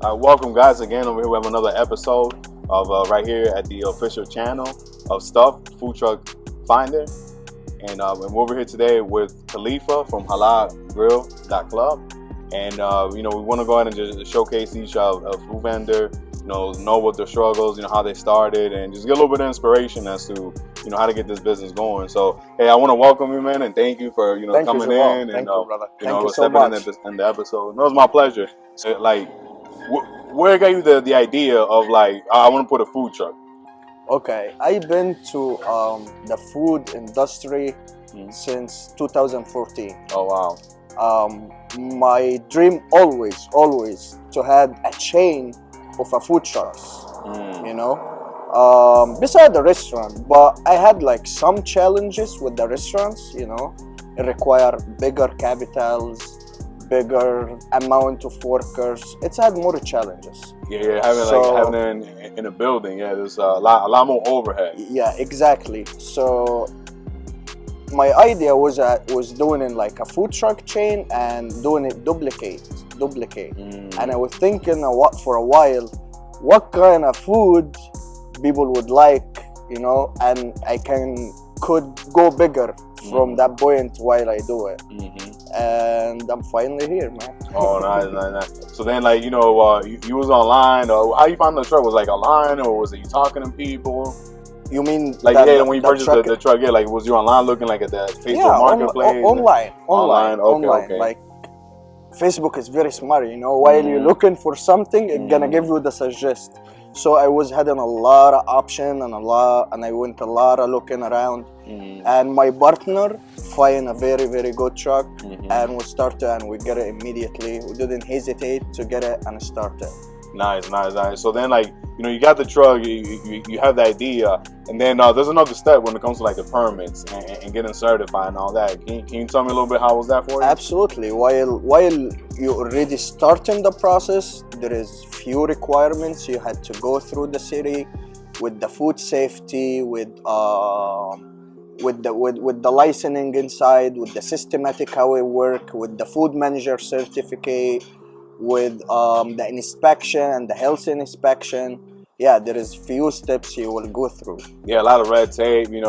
Welcome, guys, again. Over here, we have another episode of right here at the official channel of Stuff Food Truck Finder, and we're over here today with Khalifa from Halal.Grill.club, and we want to go ahead and just showcase each food vendor, know what their struggles, how they started, and just get a little bit of inspiration as to how to get this business going. So, hey, I want to welcome you, man, and thank you for coming in Thank and you, brother. Thank you so stepping much. in the episode. No, it was my pleasure. So, where got you the idea of I want to put a food truck? Okay, I've been to the food industry since 2014. Oh wow. My dream always to have a chain of a food trucks. Beside the restaurant, but I had like some challenges with the restaurants. It require bigger capitals, bigger amount of workers. It's had more challenges. Yeah, having it in a building. Yeah, there's a lot more overhead. Yeah, exactly. So my idea was doing it like a food truck chain and doing it duplicate. And I was thinking for a while, what kind of food people would like, and I could go bigger from that point while I do it. And I'm finally here, man. Oh, nice. So then, you was online, or how you found the truck? Was it online, or was it you talking to people? You mean when you purchased the truck? Yeah, was you online looking at the Facebook marketplace? Online. Okay. Like Facebook is very smart, while you're looking for something, it's gonna give you the suggest. So I was having a lot of options and I went a lot of looking around. And my partner find a very, very good truck, and we started and we get it immediately. We didn't hesitate to get it and start it. Nice. So then, you got the truck, you have the idea, and then there's another step when it comes to the permits and getting certified and all that. Can you tell me a little bit how was that for you? Absolutely. While you already starting the process, there is few requirements you had to go through the city with the food safety, with the licensing inside, with the systematic how it work, with the food manager certificate, with the inspection and the health inspection. Yeah, there is few steps you will go through. Yeah, a lot of red tape, and you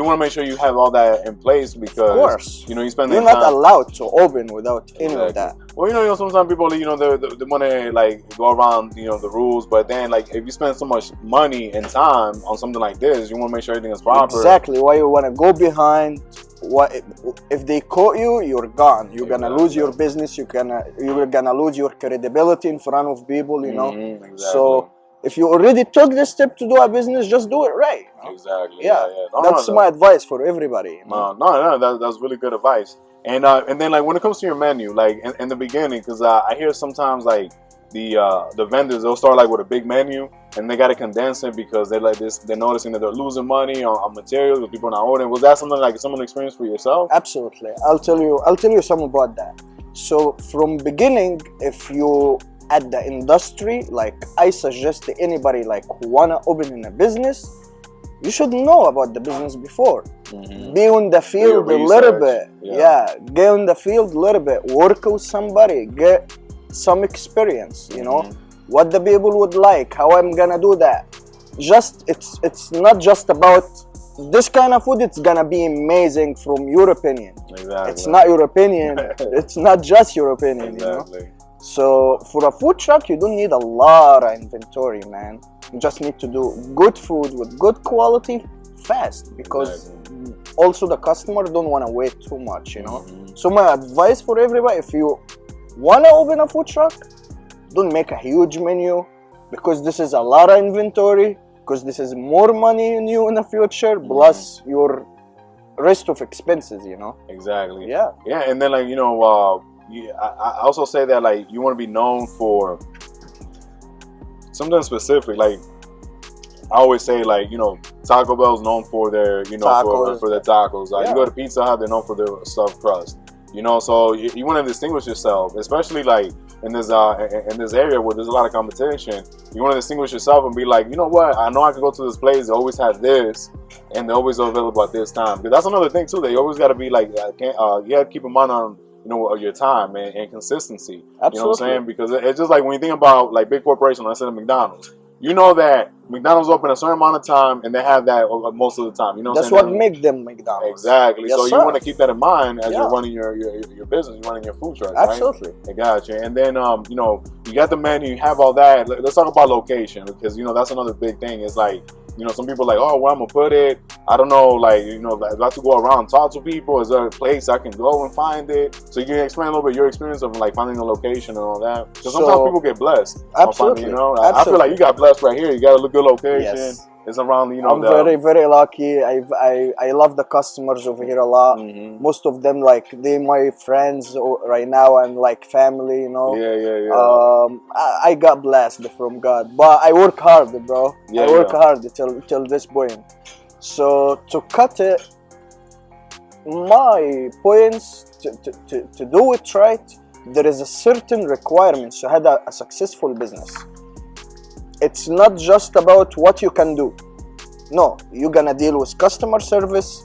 want to make sure you have all that in place because, of course, you spend you're not allowed to open without any of that. Well, sometimes people, they want to go around, the rules, but then if you spend so much money and time on something like this, you want to make sure everything is proper. Exactly. Why you want to go behind? If they caught you, you're gone. You're gonna lose your business. You're gonna lose your credibility in front of people. Exactly. So if you already took the step to do a business, just do it right. Exactly. Yeah. That's my advice for everybody. No, that's really good advice. And then when it comes to your menu, in the beginning, because I hear sometimes the vendors, they'll start with a big menu and they got to condense it because they're noticing that they're losing money on materials with people not ordering. Was that something some experience for yourself? Absolutely. I'll tell you some about that. So from beginning, if you at the industry, I suggest to anybody who wanna open in a business, you should know about the business before. Be on the field a little bit. Yeah, get on the field a little bit. Work with somebody. Get some experience. What the people would like. How I'm gonna do that. It's not just about this kind of food. It's gonna be amazing from your opinion. Exactly. It's not your opinion. It's not just your opinion. Exactly. So for a food truck, you don't need a lot of inventory, man. You just need to do good food with good quality fast, because also the customer don't want to wait too much, So my advice for everybody, if you want to open a food truck, don't make a huge menu, because this is a lot of inventory, because this is more money in you in the future, plus your rest of expenses, Exactly. Yeah. Yeah, and then I also say that you want to be known for something specific. I always say Taco Bell's known for their for their tacos. You go to Pizza Hut, they're known for their stuffed crust. So you want to distinguish yourself, especially in this area where there's a lot of competition. You want to distinguish yourself and be you know what? I know I can go to this place. They always have this, and they're always available at this time. Because that's another thing too. They always got to be you got to keep in mind on of your time and consistency. Absolutely. You know what I'm saying? Because it's just like when you think about like big corporations, let's say McDonald's. You know that McDonald's open a certain amount of time, and they have that most of the time. You know, that's what what make them McDonald's. Exactly. Yes, so sir. you want to keep that in mind as Yeah. you're running your business, you're running your food truck. Absolutely. Right? I got you. And then you got the menu, you have all that. Let's talk about location, because that's another big thing. It's like, some people are like, oh, where I'm gonna put it? I don't know. Like, I have to go around and talk to people. Is there a place I can go and find it? So you can explain a little bit your experience of like finding a location and all that. Because sometimes people get blessed. Absolutely. Finding, I feel like you got blessed right here. You got a good location. Yes. It's around, I'm very, very lucky. I love the customers over here a lot. Mm-hmm. Most of them, like, they my friends right now and like family, Yeah. I got blessed from God, but I work hard, bro. I work hard till this point. So to cut it, my points to do it right, there is a certain requirement to have a successful business. It's not just about what you can do. No, you're gonna deal with customer service.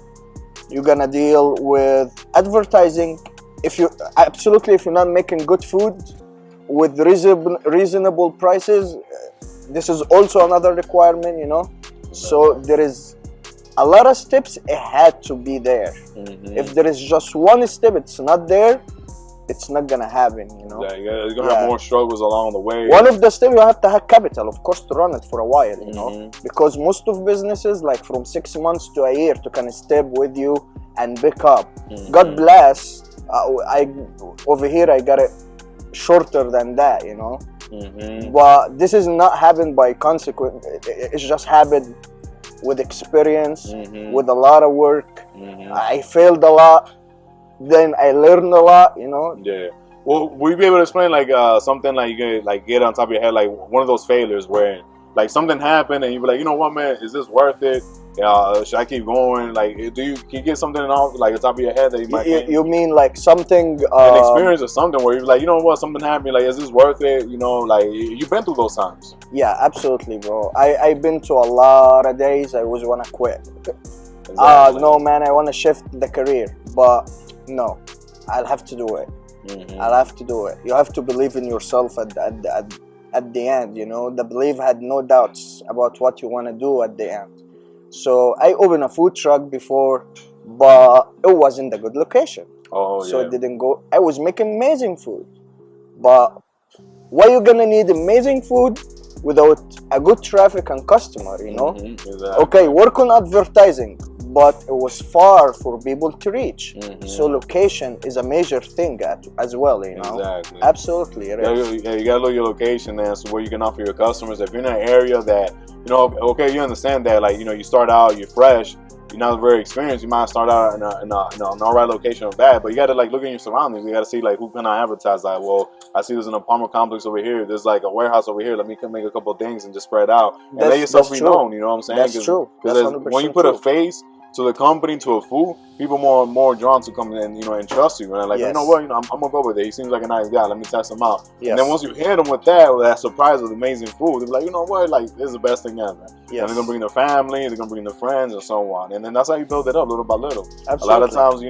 You're gonna deal with advertising. If you're not making good food with reasonable prices, this is also another requirement. So there is a lot of steps. It had to be there. Mm-hmm. If there is just one step, it's not there, it's not gonna happen. Yeah, you're gonna have more struggles along the way. One of the steps, you have to have capital, of course, to run it for a while. Because most of businesses, like from 6 months to a year, to kind of step with you and pick up. God bless. Over here I got it shorter than that. But this is not happened by consequence. It's just happened with experience, with a lot of work. I failed a lot. Then I learned a lot, Yeah. Well, will you be able to explain like something like you can like get on top of your head, like one of those failures where like something happened and you be like, you know what, man, is this worth it? Should I keep going? Like, can you get something off like the top of your head that you might? You mean like something? An experience or something where you're like, you know what, something happened. Like, is this worth it? Like you've been through those times. Yeah, absolutely, bro. I've been to a lot of days I was wanna quit. Exactly. No, man, I wanna shift the career, but no, I'll have to do it. I'll have to do it. You have to believe in yourself at the end. The belief had no doubts about what you want to do at the end. So I opened a food truck before, but it wasn't a good location. So it didn't go. I was making amazing food, but why you gonna need amazing food without a good traffic and customer? Exactly. Okay, work on advertising, but it was far for people to reach. So location is a major thing as well, Exactly. Absolutely. You gotta look at your location there, so where you can offer your customers. If you're in an area that okay, you understand that, like, you start out, you're fresh, you're not very experienced, you might start out in an alright location of that, but you gotta like look at your surroundings. You gotta see like who can I advertise. Like, well, I see there's an apartment complex over here, there's like a warehouse over here, let me make a couple things and just spread out and let yourself be known. You know what I'm saying? That's true. That's when you put a face to the company, to a food, people more drawn to come in, and trust you. And like, you know what, I'm gonna go with it. He seems like a nice guy. Let me test him out. And then once you hit them with that surprise of amazing food, they're like, you know what, like, this is the best thing ever. And they're gonna bring their family, they're gonna bring their friends, and so on. And then that's how you build it up, little by little. Absolutely. A lot of times,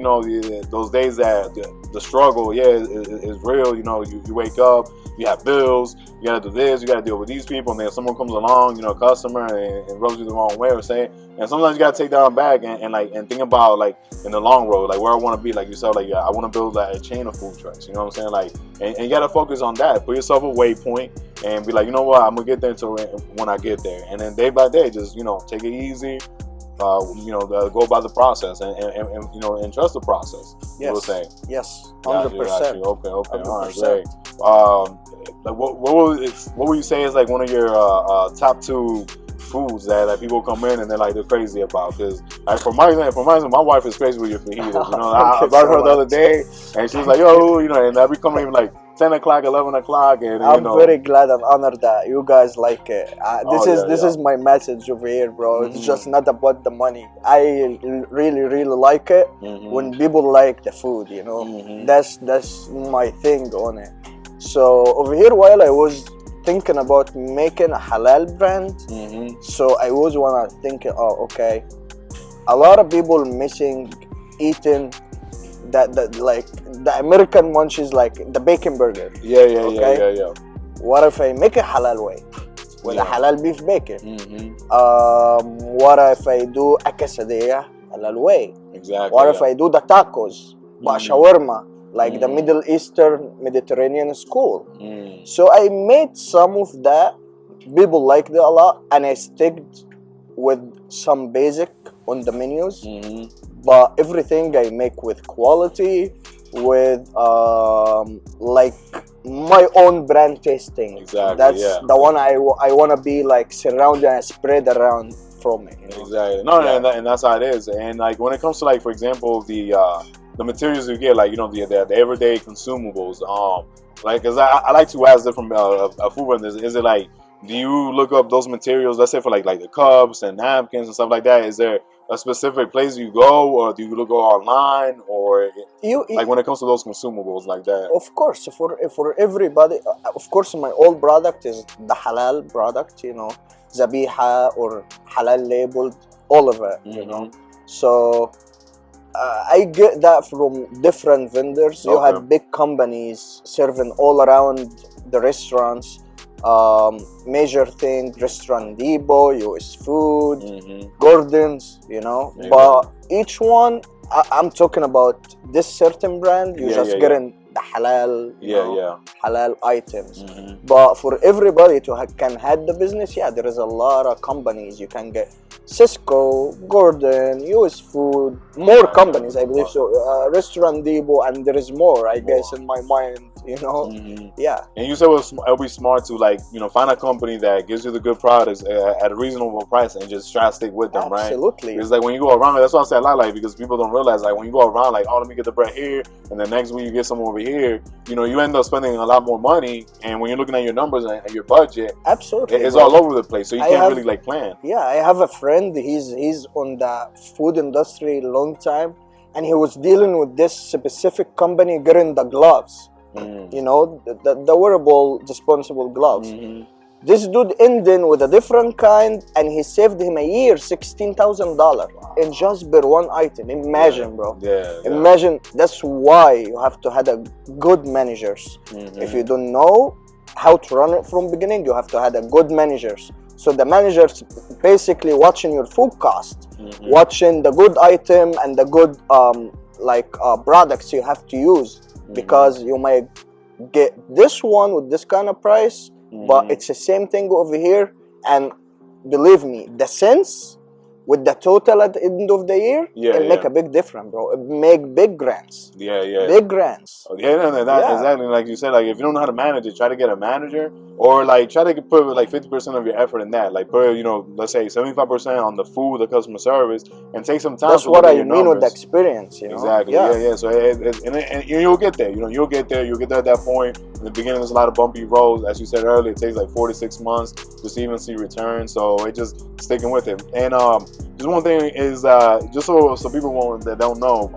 those days that the struggle, is real. You wake up, you have bills, you gotta do this, you gotta deal with these people, and then someone comes along, a customer, and rubs you the wrong way, or say. And sometimes you gotta take that back and think about, like, in the long road, like where I want to be. Like you said, like, I want to build like a chain of food trucks. You know what I'm saying? Like, and you gotta focus on that. Put yourself a waypoint and be like, you know what, I'm gonna get there to when I get there. And then day by day, just take it easy. Go by the process and trust the process. Yes. We'll say. Yes. 100%. 100%. Okay. All right, great. Like what would you say is like one of your top 2 foods that people come in and they're crazy about? Because for my wife is crazy with your fajitas. I brought her the other day and she was like, yo, and I be coming even like 10 o'clock, 11 o'clock, and I'm very glad and honored that you guys like it. This is my message over here, bro. It's just not about the money. I really like it when people like the food. That's my thing on it. So over here, while I was thinking about making a halal brand, so I was thinking, oh, okay, a lot of people missing eating that like the American munchies, like the bacon burger. Yeah, yeah, Okay? yeah. What if I make a halal way with a halal beef bacon? What if I do a quesadilla halal way? Exactly. What if I do the tacos, but shawarma, like the Middle Eastern Mediterranean school? So I made some of that. People liked it a lot, and I sticked with some basic on the menus. But everything I make with quality, with like my own brand tasting. Exactly. That's the one I want to be like surrounded and spread around from it. You know? Exactly. No, and that's how it is. And like when it comes to, like, for example, the materials you get, like, you know, the everyday consumables. Like, cause I like to ask different food vendors. Is it like, do you look up those materials? Let's say for like the cups and napkins and stuff like that. Is there a specific place you go, or do you go online, or like when it comes to those consumables like that? Of course, for everybody, of course, my old product is the halal product. You know, zabiha or halal labeled, all of it. You know, so I get that from different vendors. You had big companies serving all around the restaurants. Major thing, Restaurant Depot, US Food, Gordon's, you know. But each one, I'm talking about this certain brand. You just getting the halal, halal items. But for everybody to can have the business, there is a lot of companies you can get. Cisco, Gordon, US Food, more companies, I believe so. Restaurant Depot, and there is more, I guess, in my mind, you know. Yeah. And you said it'll be smart to, like, you know, find a company that gives you the good products at a reasonable price and just try to stick with them, right? Absolutely. Because like when you go around, that's what I say a lot, like, because people don't realize, like, when you go around, like, oh, let me get the bread here, and the next week you get some over here, you know, you end up spending a lot more money, and when you're looking at your numbers and your budget, absolutely, it's all over the place, so you can't really like plan. Yeah, I have a friend. He's on the food industry a long time, and he was dealing with this specific company getting the gloves. You know, the wearable disposable gloves. This dude ended with a different kind, and he saved him a year $16,000 in just per one item. Imagine, bro. Imagine. That's why you have to have a good managers. If you don't know how to run it from beginning, you have to have a good managers. So the managers basically watching your food cost, watching the good item and the good products you have to use, because you might get this one with this kind of price, but it's the same thing over here. And believe me, the sense with the total at the end of the year, it make a big difference, bro. It make big grants. Big grants. Exactly. Like you said, like, if you don't know how to manage it, try to get a manager, or like try to put like 50% of your effort in that. Like put, you know, let's say 75% on the food, the customer service, and take some time. That's what I mean with the experience, you know. Exactly. Yeah. So and you'll get there. You know, you'll get there. You'll get there at that point. In the beginning, there's a lot of bumpy roads, as you said earlier. It takes like 4 to 6 months just to even see returns. So it just sticking with it. And just one thing is just so people that don't know,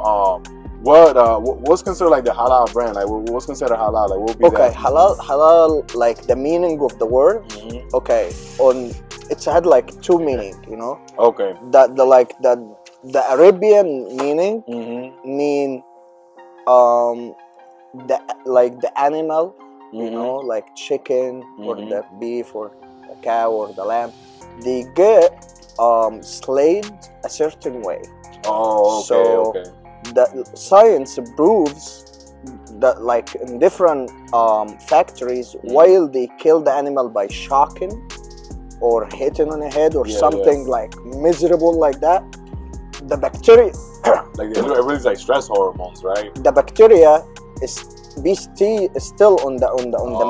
what's considered like the halal brand? Like what's considered halal? Like what would be that? Halal, like the meaning of the word. Okay, it's had like two meaning, you know. Okay. The Arabian meaning mean the animal, you know, like chicken or the beef or the cow or the lamb, they get slayed a certain way. So the science proves that, like, in different factories, while they kill the animal by shocking or hitting on the head or something like miserable like that, the bacteria like it really is like stress hormones, right? The bacteria is still on the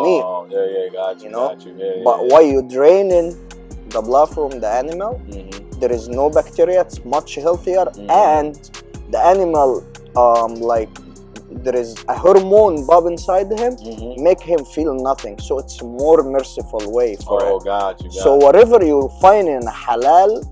meat. Oh, got you. You know, got you. But while you draining the blood from the animal, there is no bacteria. It's much healthier, and the animal, like, there is a hormone bob inside him, make him feel nothing. So it's a more merciful way for it. Got you. So whatever you find in halal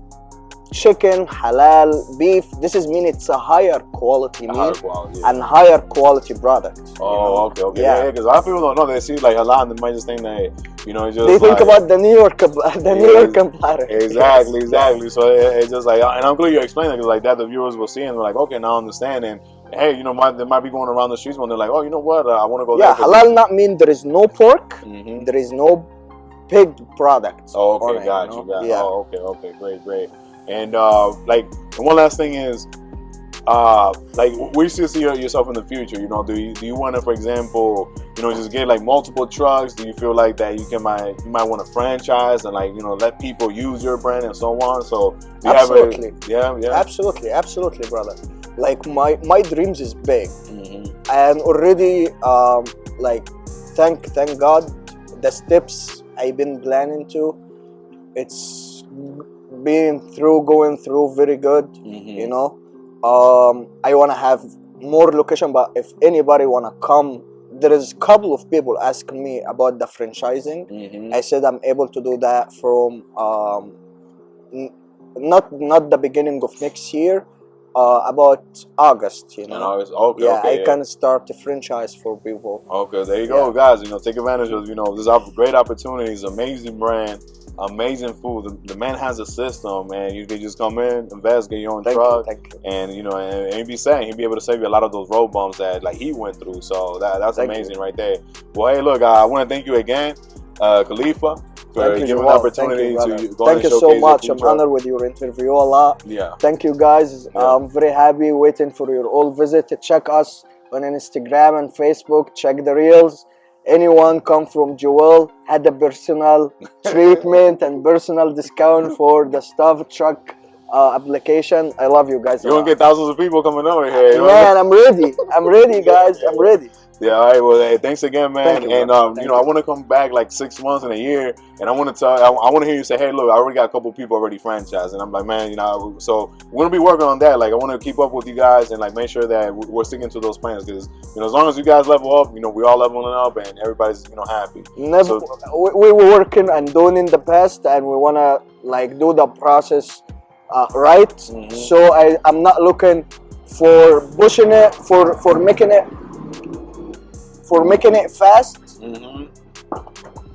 chicken, halal beef, this is mean it's a higher quality meat and higher quality product. Okay. Yeah, because a lot of people don't know. They see like halal and they might just think that, you know, it's just they think about the New York platter. Exactly. So it's just like, and I'm glad you explained it, because like that the viewers will see and they're like, okay, now I understand. hey, you know, they might be going around the streets when they're like, oh, you know what, I want to go Yeah, there. halal not mean there is no pork, Mm-hmm. there is no pig products. Oh, okay, on it, got you you. know? Got Yeah. Oh, okay, great. And like, and one last thing is, like, where you still see yourself in the future? You know, do you want to, for example, you know, just get like multiple trucks? Do you feel like that you might want to franchise and, like, you know, let people use your brand and so on? So do you Absolutely. have yeah. Absolutely, brother. Like my dreams is big, Mm-hmm. and already like thank God the steps I've been planning to, it's going through very good. Mm-hmm. You know, I want to have more location, but if anybody want to come, there is a couple of people asking me about the franchising. Mm-hmm. I said I'm able to do that from not the beginning of next year, about August, you And know. okay, Yeah, okay, I can start a franchise for people. okay, there you Yeah. go, guys. You know, take advantage of, you know, this great opportunities, amazing brand, amazing food. The man has a system, man. You can just come in, invest, get your own truck, Thank you. and, you know, and he'd be able to save you a lot of those road bumps that, like, he went through. So that's Thank amazing you. right there. Well, hey, look, I want to thank you again, Khalifa, for Thank you, giving the Joel. opportunity Thank you, to go thank and you so showcase your much. food I'm truck. honored with your interview a lot. Yeah. Thank you, guys. Yeah. I'm very happy waiting for your all visit. Check us on Instagram and Facebook. Check the reels. Anyone come from Joel had a personal treatment and personal discount for the stuff truck application. I love you guys. You're going to get thousands of people coming over here. You know? Man, I'm ready. I'm ready, guys. I'm ready. Yeah, all right. Well, hey, thanks again, man. Thank you, and bro. you know, I want to come back like 6 months in a year, and I want to tell, I want to hear you say, hey, look, I already got a couple people already franchised, and I'm like, man, you know, so we're gonna be working on that. Like, I want to keep up with you guys and, like, make sure that we're sticking to those plans, because, you know, as long as you guys level up, you know, we're all leveling up, and everybody's, you know, happy. Never. We were working and doing in the past, and we wanna like do the process right. Mm-hmm. So I'm not looking for pushing it for making it fast. Mm-hmm.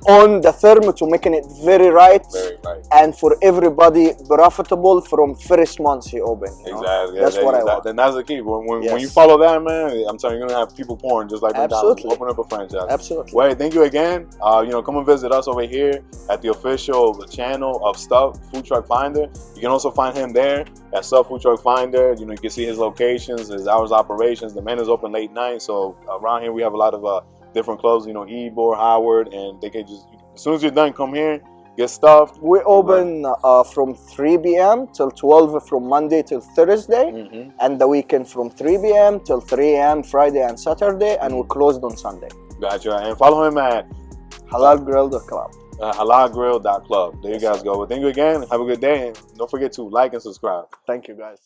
On the term to making it very right. Very right. And for everybody profitable from first month he opened. Exactly. That's what I want. And that's the key. When Yes. you follow that, man, I'm telling you, you're gonna have people pouring just like McDonald's. Absolutely. Open up a franchise. Absolutely. Well, hey, thank you again. You know, come and visit us over here at the official channel of Stuff Food Truck Finder. You can also find him there at Stuff Food Truck Finder. You know, you can see his locations, his hours of operations. The man is open late night, so around here we have a lot of different clubs. You know, Ybor, Howard, and they can just, as soon as you're done, come here, get stuffed. We open from 3 p.m. till 12 from Monday till Thursday, Mm-hmm. and the weekend from 3 p.m. till 3 a.m. Friday and Saturday, and we're closed on Sunday. Gotcha. And follow him at Halal.Grill.club. Halal.Grill.club. There you Yes, guys sir. go. Well, thank you again. Have a good day, and don't forget to like and subscribe. Thank you, guys.